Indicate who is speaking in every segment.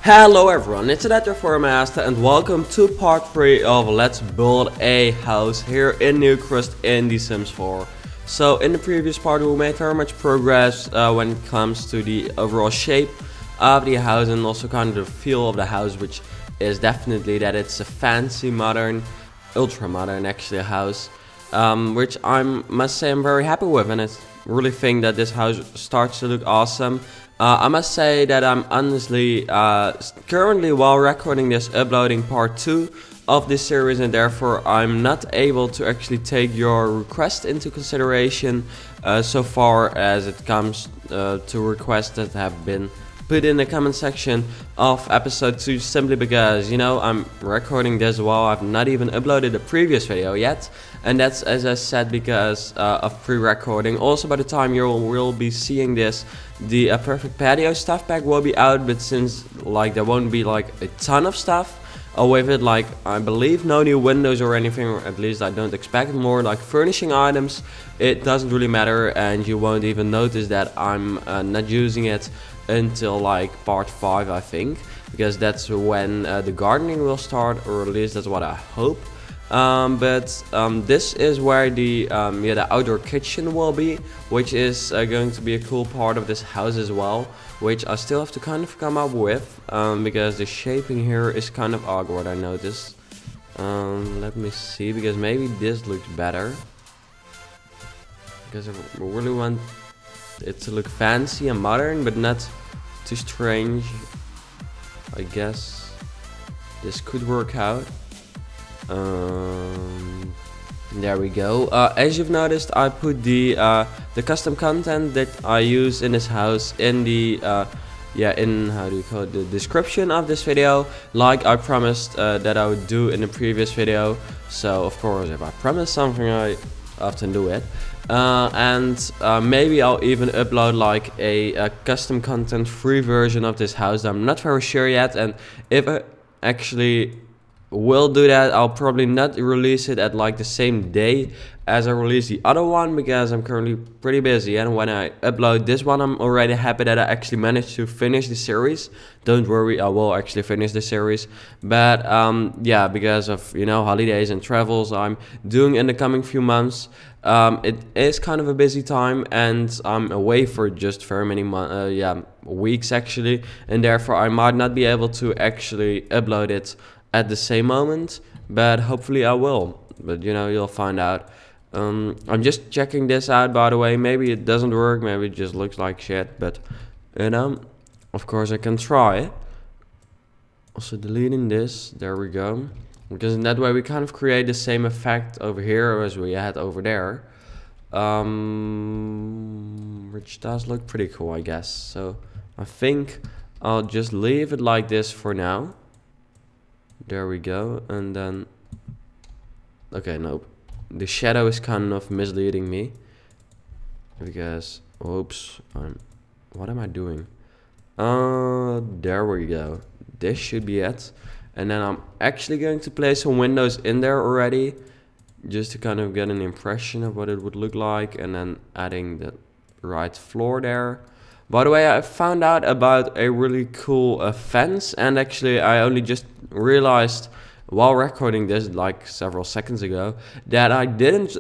Speaker 1: Hello everyone, it's Master and welcome to part 3 of Let's Build a House here in Newcrest in The Sims 4. So in the previous part we made very much progress when it comes to the overall shape of the house and also kind of the feel of the house, which is definitely that it's a fancy, modern, ultra modern actually house, which I must say I'm very happy with, and I really think that this house starts to look awesome. I must say that I'm honestly currently, while recording this, uploading part 2 of this series, and therefore I'm not able to actually take your request into consideration so far as it comes to requests that have been put in the comment section of episode 2, simply because, you know, I'm recording this while I've not even uploaded the previous video yet, and that's, as I said, because of pre-recording. Also, by the time you will be seeing this, the perfect patio stuff pack will be out, but since like there won't be like a ton of stuff with it, like I believe no new windows or anything, or at least I don't expect more like furnishing items, it doesn't really matter, and you won't even notice that I'm not using it until like part 5, I think, because that's when the gardening will start, or at least that's what I hope. This is where the outdoor kitchen will be, which is going to be a cool part of this house as well, which I still have to kind of come up with, because the shaping here is kind of awkward, I noticed. Let me see, because maybe this looks better, because I really want it to look fancy and modern, but not too strange. I guess this could work out. There we go. As you've noticed, I put the custom content that I use in this house in the in, how do you call it, the description of this video, like I promised that I would do in the previous video. So of course, if I promise something, I often do it. Maybe I'll even upload like a custom content free version of this house. I'm not very sure yet, and if I actually will do that, I'll probably not release it at like the same day as I release the other one, because I'm currently pretty busy, and when I upload this one I'm already happy that I actually managed to finish the series. Don't worry, I will actually finish the series, but yeah, because of, you know, holidays and travels I'm doing in the coming few months, it is kind of a busy time, and I'm away for just very many weeks actually, and therefore I might not be able to actually upload it at the same moment, but hopefully I will. But you know, you'll find out. I'm just checking this out, by the way. Maybe it doesn't work, maybe it just looks like shit, but you know, of course I can try. Also deleting this, there we go, because in that way we kind of create the same effect over here as we had over there, which does look pretty cool, I guess. So I think I'll just leave it like this for now. There we go, and then, okay, nope, the shadow is kind of misleading me, because, oops, what am I doing? There we go, this should be it. And then I'm actually going to place some windows in there already, just to kind of get an impression of what it would look like, and then adding the right floor there. By the way, I found out about a really cool fence, and actually I only just realized while recording this like several seconds ago that I didn't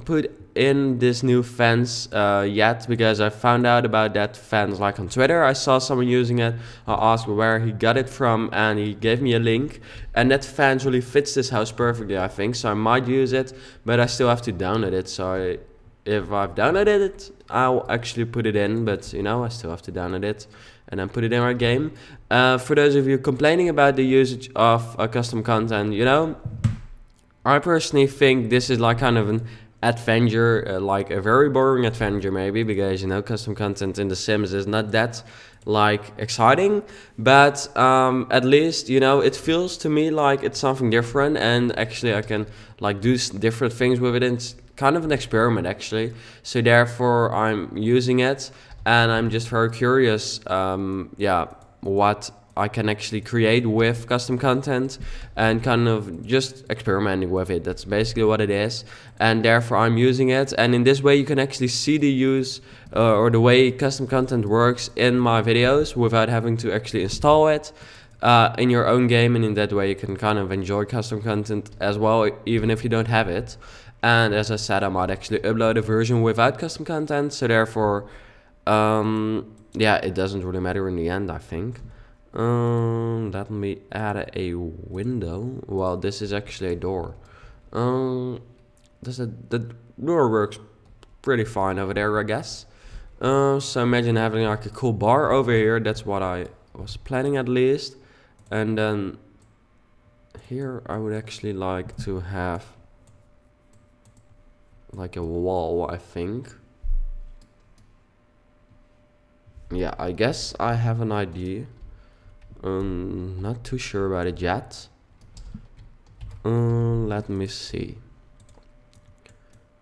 Speaker 1: put in this new fence yet, because I found out about that fence like on Twitter. I saw someone using it, I asked where he got it from, and he gave me a link, and that fence really fits this house perfectly, I think, so I might use it, but I still have to download it. So if I've downloaded it, I'll actually put it in, but you know, I still have to download it and then put it in our game. For those of you complaining about the usage of custom content, you know, I personally think this is like kind of an adventure, like a very boring adventure maybe, because, you know, custom content in The Sims is not that like exciting, but at least, you know, it feels to me like it's something different, and actually I can like do different things with it, and it's kind of an experiment actually, so therefore I'm using it, and I'm just very curious what I can actually create with custom content and kind of just experimenting with it. That's basically what it is, and therefore I'm using it. And in this way you can actually see the use or the way custom content works in my videos without having to actually install it in your own game, and in that way you can kind of enjoy custom content as well, even if you don't have it. And as I said, I might actually upload a version without custom content, so therefore yeah, it doesn't really matter in the end, I think. Let me add a window. Well, this is actually a door. The door works pretty fine over there, I guess. So imagine having like a cool bar over here. That's what I was planning at least. And then here I would actually like to have like a wall, I think. Yeah, I guess I have an idea. Not too sure about it yet. Let me see.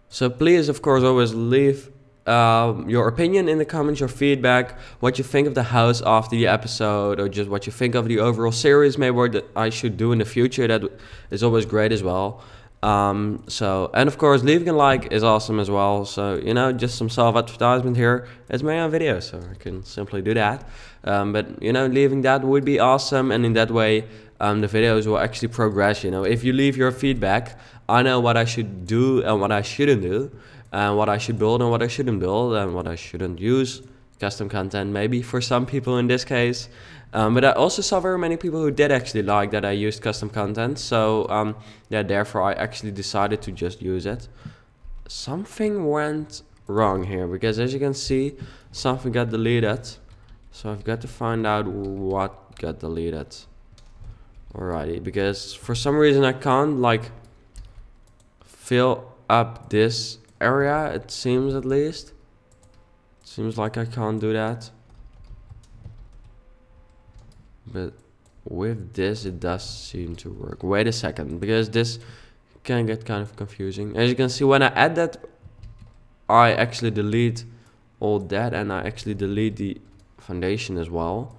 Speaker 1: So please, of course, always leave your opinion in the comments, your feedback, what you think of the house after the episode, or just what you think of the overall series, maybe what I should do in the future. That is always great as well. So, and of course leaving a like is awesome as well. So, you know, just some self-advertisement here. It's my own video, so I can simply do that. But you know, leaving that would be awesome, and in that way the videos will actually progress. You know, if you leave your feedback, I know what I should do and what I shouldn't do, and what I should build and what I shouldn't build, and what I shouldn't use custom content maybe for some people in this case. But I also saw very many people who did actually like that I used custom content. So yeah, therefore I actually decided to just use it. Something went wrong here, because as you can see, something got deleted. So I've got to find out what got deleted. Alrighty, because for some reason I can't like fill up this area, it seems, at least. It seems like I can't do that. But with this it does seem to work. Wait a second, because this can get kind of confusing. As you can see, when I add that, I actually delete all that, and I actually delete the foundation as well.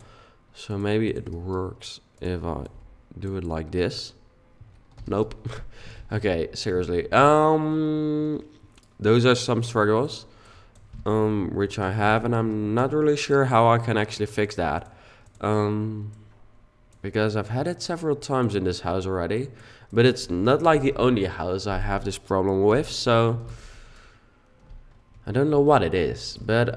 Speaker 1: So maybe it works if I do it like this. Nope. Okay, seriously. Those are some struggles which I have, and I'm not really sure how I can actually fix that. Because I've had it several times in this house already, but it's not like the only house I have this problem with, so I don't know what it is. But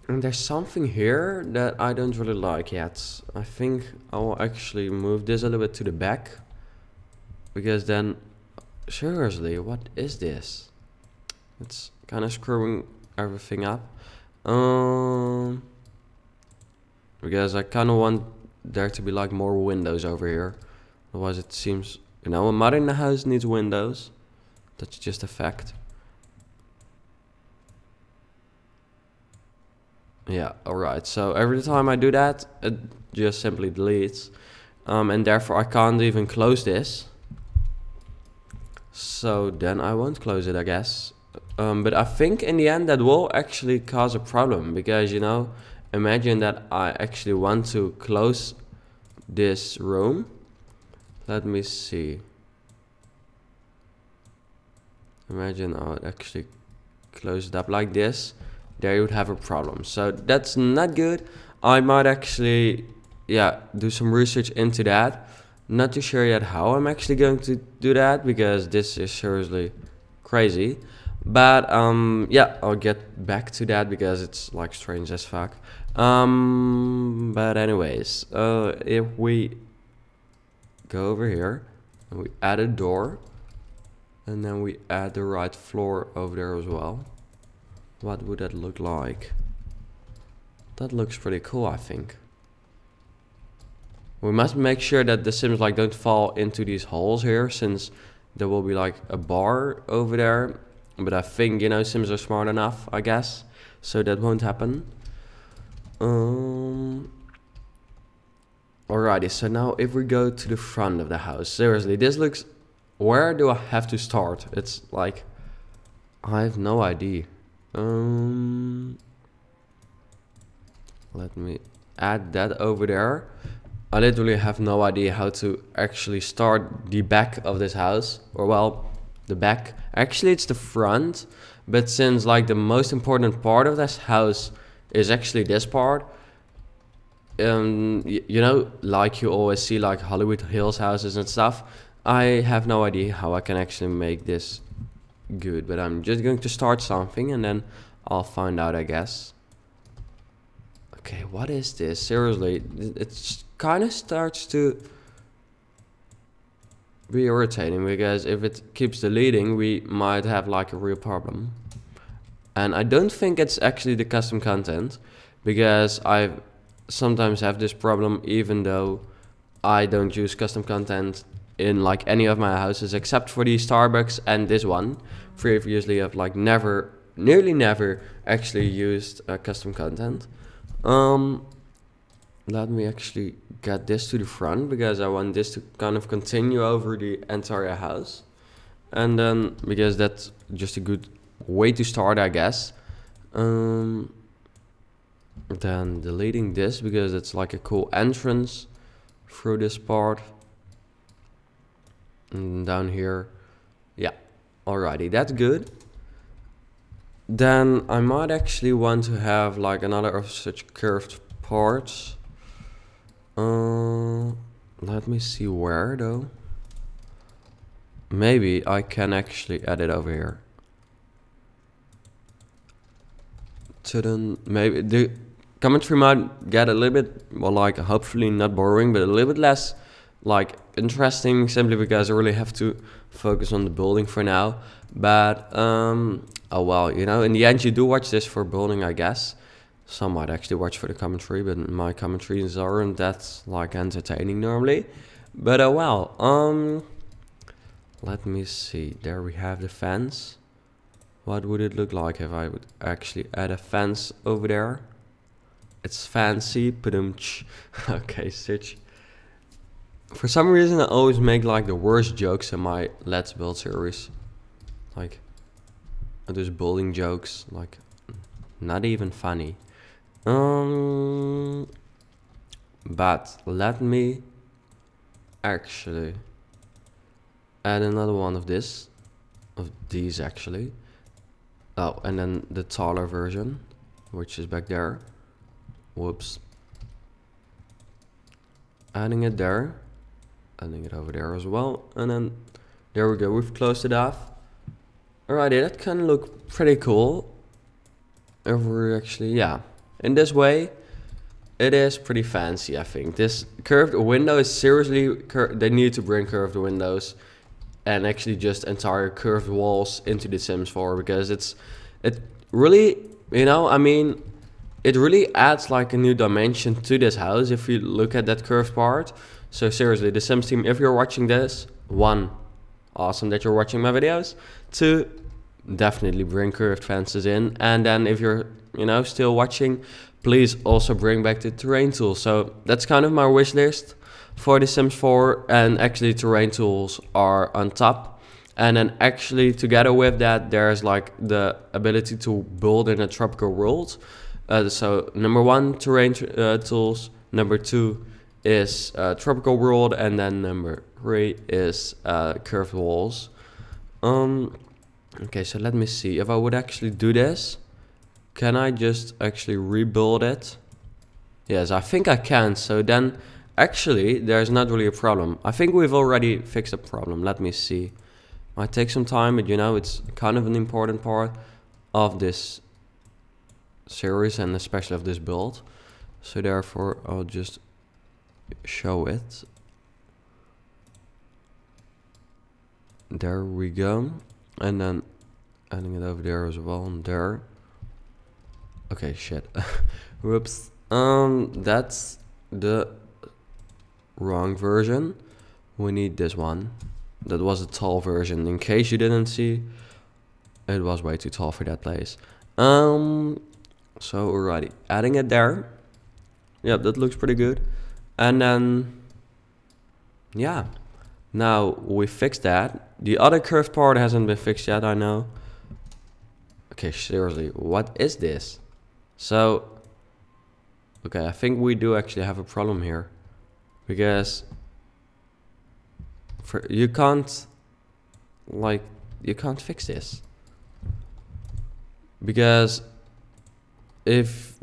Speaker 1: and there's something here that I don't really like yet. I think I will actually move this a little bit to the back, because then, seriously, what is this? It's kind of screwing everything up. Because I kind of want there to be like more windows over here. Otherwise it seems, you know, a mother in the house needs windows. That's just a fact. Yeah, alright. So every time I do that, it just simply deletes. And therefore I can't even close this. So then I won't close it, I guess. But I think in the end that will actually cause a problem, because, you know, imagine that I actually want to close this room. Let me see. Imagine I would actually close it up like this. There you would have a problem. So that's not good. I might actually, yeah, do some research into that. Not too sure yet how I'm actually going to do that, because this is seriously crazy. But yeah, I'll get back to that, because it's like strange as fuck. But anyways, if we go over here and we add a door, and then we add the right floor over there as well, what would that look like? That looks pretty cool, I think. We must make sure that the Sims like don't fall into these holes here, since there will be like a bar over there. But I think, you know, Sims are smart enough, I guess, so that won't happen. Alrighty, so now if we go to the front of the house, seriously, this looks... Where do I have to start? It's like... I have no idea. Let me add that over there. I literally have no idea how to actually start the back of this house, or well, the back. Actually, it's the front, but since like the most important part of this house is actually this part, you know, like you always see like Hollywood Hills houses and stuff, I have no idea how I can actually make this good, but I'm just going to start something and then I'll find out, I guess. Okay, what is this? Seriously, it kind of starts to be irritating, because if it keeps deleting, we might have like a real problem. And I don't think it's actually the custom content, because I sometimes have this problem even though I don't use custom content in like any of my houses except for the Starbucks and this one. Previously I've like nearly never actually used custom content. Let me actually get this to the front, because I want this to kind of continue over the entire house. And then, because that's just a good way to start, I guess. Then deleting this, because it's like a cool entrance through this part. And down here, yeah, alrighty, that's good. Then I might actually want to have like another of such curved parts. Let me see where though. Maybe I can actually add it over here. So then maybe the commentary might get a little bit, well, like hopefully not boring, but a little bit less like interesting, simply because I really have to focus on the building for now. But oh well, you know, in the end you do watch this for building, I guess. Some might actually watch for the commentary, but my commentaries aren't that like entertaining normally. But well, let me see. There we have the fence. What would it look like if I would actually add a fence over there? It's fancy, okay, switch. For some reason I always make like the worst jokes in my Let's Build series. Like, those building jokes, like, not even funny. But let me actually add another one of these actually. Oh, and then the taller version, which is back there. Whoops. Adding it there, adding it over there as well, and then there we go, we've closed it off. Alrighty, that can look pretty cool. If we're actually, yeah, in this way, it is pretty fancy, I think. This curved window is seriously, they need to bring curved windows and actually just entire curved walls into the Sims 4, because it really, you know, I mean, it really adds like a new dimension to this house if you look at that curved part. So seriously, the Sims team, if you're watching this, 1, awesome that you're watching my videos. 2, definitely bring curved fences in. And then if you're, you know, still watching, please also bring back the terrain tools. So that's kind of my wish list for the Sims 4, and actually terrain tools are on top. And then actually together with that, there's like the ability to build in a tropical world. So number 1, terrain tools. Number 2 is tropical world, and then number 3 is curved walls. Okay, so let me see if I would actually do this. Can I just actually rebuild it? Yes, I think I can. So then actually there's not really a problem. I think we've already fixed the problem. Let me see. Might take some time, but you know, it's kind of an important part of this series and especially of this build. So therefore I'll just show it. There we go. And then adding it over there as well, and there. Okay, shit. Whoops. That's the wrong version. We need this one. That was a tall version. In case you didn't see, it was way too tall for that place. So alrighty, adding it there. Yep, that looks pretty good. And then, yeah. Now we fixed that. The other curved part hasn't been fixed yet, I know. Okay, seriously, what is this? So Okay, I think we do actually have a problem here. Because you can't fix this. Because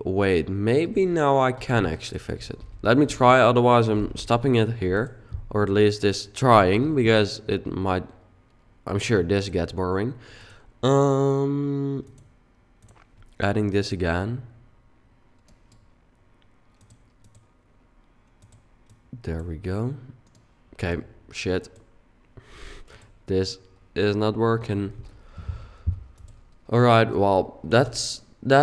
Speaker 1: wait, maybe now I can actually fix it. Let me try, otherwise I'm stopping it here. Or at least this trying, because it might, I'm sure this gets boring. Adding this again. There we go. Okay, shit. This is not working. Alright, well, that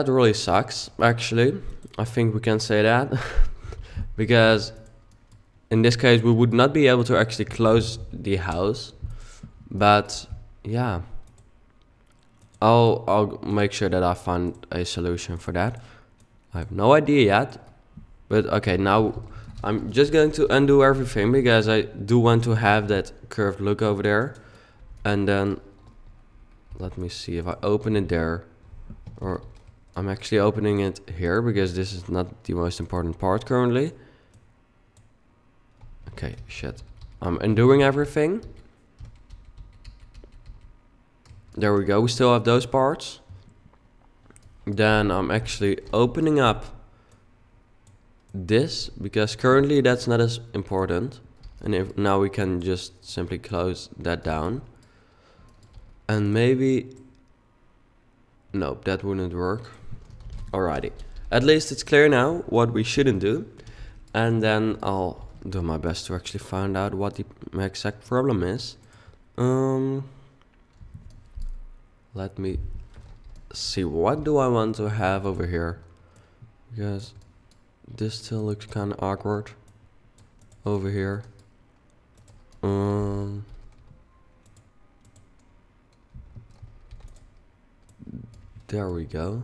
Speaker 1: really sucks, actually. I think we can say that. Because in this case we would not be able to actually close the house. But yeah. I'll make sure that I find a solution for that. I have no idea yet. But okay, now I'm just going to undo everything because I do want to have that curved look over there. And then let me see if I open it there, or I'm actually opening it here because this is not the most important part currently. Okay, shit. I'm undoing everything. There we go, we still have those parts. Then I'm actually opening up this because currently that's not as important. And if now we can just simply close that down. And maybe, nope, that wouldn't work. Alrighty, at least it's clear now what we shouldn't do. And then I'll do my best to actually find out what the exact problem is. Let me see, what do I want to have over here? Because this still looks kind of awkward over here. There we go.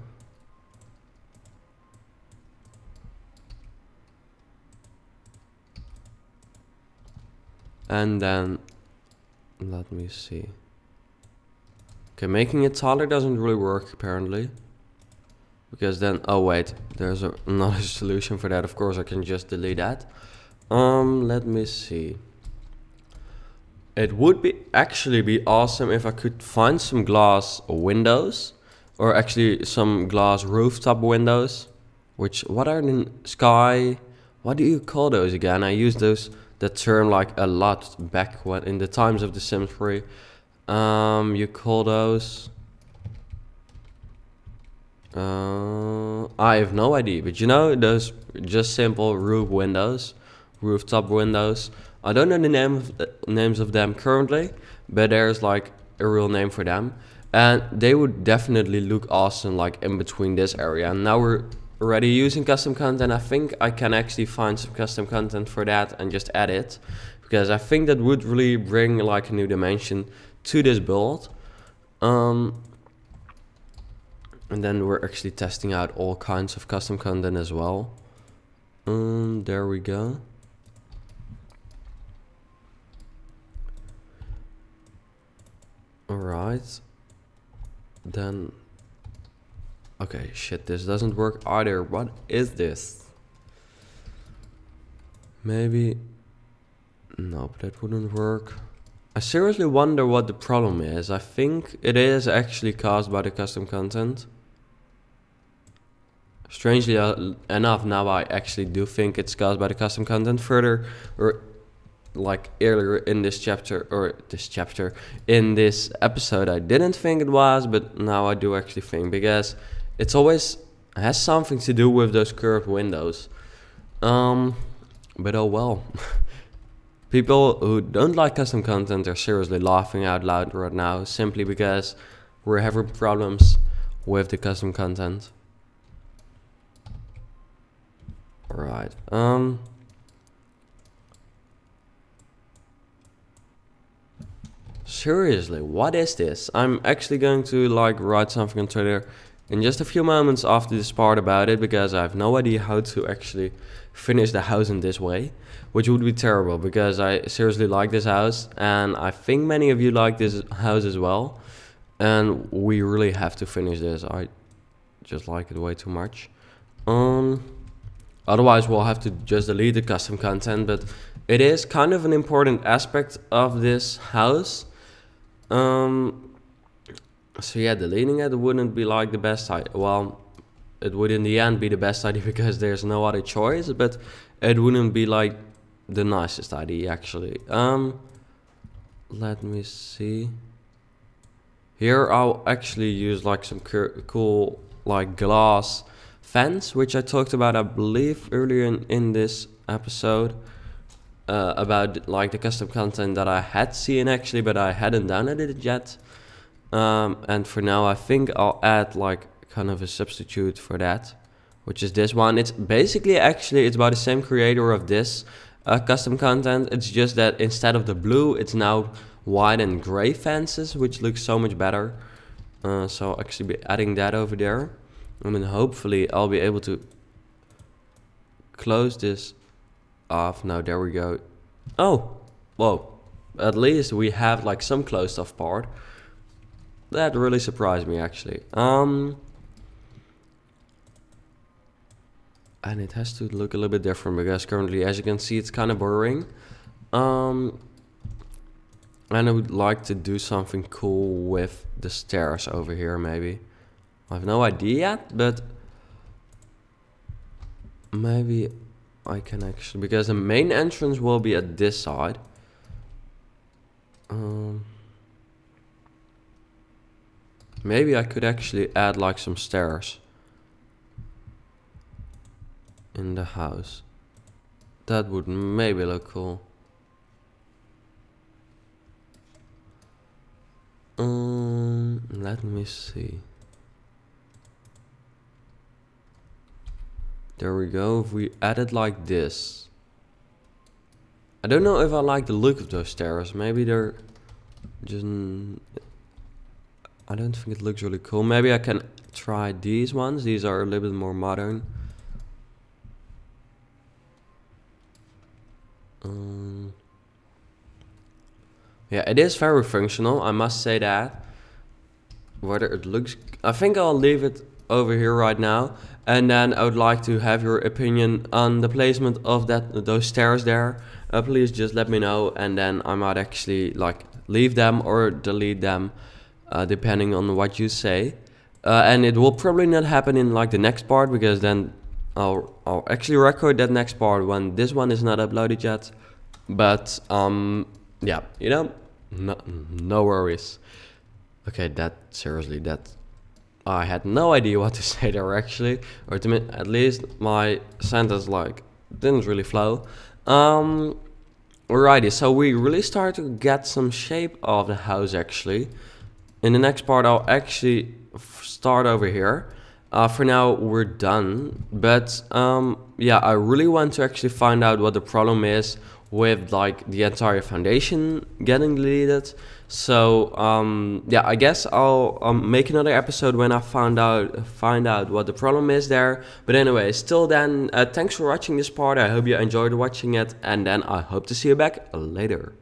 Speaker 1: And then let me see. Okay, making it taller doesn't really work apparently. Because then, oh wait, there's another solution for that. Of course I can just delete that. Let me see. It would actually be awesome if I could find some glass windows. Or actually some glass rooftop windows. What are the sky? What do you call those again? I used that term like a lot back in the times of the Sims 3. You call those? I have no idea, but you know, those just simple rooftop windows. I don't know the names of them currently, but there's like a real name for them. And they would definitely look awesome like in between this area. And now we're already using custom content. I think I can actually find some custom content for that and just add it. Because I think that would really bring like a new dimension to this build. And then we're actually testing out all kinds of custom content as well. There we go. Alright. Then, okay, shit, this doesn't work either. What is this? Maybe, nope, that wouldn't work. I seriously wonder what the problem is. I think it is actually caused by the custom content. Strangely enough, now I actually do think it's caused by the custom content. Further, or like earlier in this chapter, in this episode, I didn't think it was, but now I do actually think, because it's always has something to do with those curved windows. But oh well. People who don't like custom content are seriously laughing out loud right now, simply because we're having problems with the custom content. Alright, seriously, what is this? I'm actually going to like write something on Twitter in just a few moments after this part about it, because I have no idea how to actually finish the house in this way, which would be terrible, because I seriously like this house and I think many of you like this house as well, and we really have to finish this. I just like it way too much. Otherwise we'll have to just delete the custom content, but it is kind of an important aspect of this house. So yeah, deleting it wouldn't be like the best idea. Well, it would in the end be the best idea because there's no other choice, but it wouldn't be like the nicest idea actually. Let me see. Here I'll actually use like some cool like glass fence, which I talked about I believe earlier in this episode, about like the custom content that I had seen actually, but I hadn't downloaded it yet. And for now I think I'll add like kind of a substitute for that, which is this one. It's basically actually it's by the same creator of this custom content. It's just that instead of the blue it's now white and gray fences, which looks so much better. So I'll actually be adding that over there, and then hopefully I'll be able to close this off. Now there we go. Oh, whoa, at least we have like some closed off part. That really surprised me actually. And it has to look a little bit different because currently, as you can see, it's kind of blurring. And I would like to do something cool with the stairs over here maybe. I have no idea yet, but maybe I can actually, because the main entrance will be at this side. Maybe I could actually add like some stairs in the house. That would maybe look cool. Let me see. There we go. If we add it like this. I don't know if I like the look of those stairs. Maybe they're just... I don't think it looks really cool. Maybe I can try these ones. These are a little bit more modern. Yeah, it is very functional, I must say that. Whether it looks... I think I'll leave it over here right now. And then I would like to have your opinion on the placement of those stairs there. Please just let me know, and then I might actually like leave them or delete them, depending on what you say. And it will probably not happen in like the next part, because then I'll actually record that next part when this one is not uploaded yet. But yeah, you know, no worries. Okay, seriously, I had no idea what to say there actually, or to me, at least my sentence like didn't really flow. Alrighty, so we really start to get some shape of the house actually. In the next part I'll actually start over here. For now we're done, but yeah, I really want to actually find out what the problem is with like the entire foundation getting deleted. So yeah, I guess I'll make another episode when I find out what the problem is there. But anyway, still then, thanks for watching this part. I hope you enjoyed watching it, and then I hope to see you back later.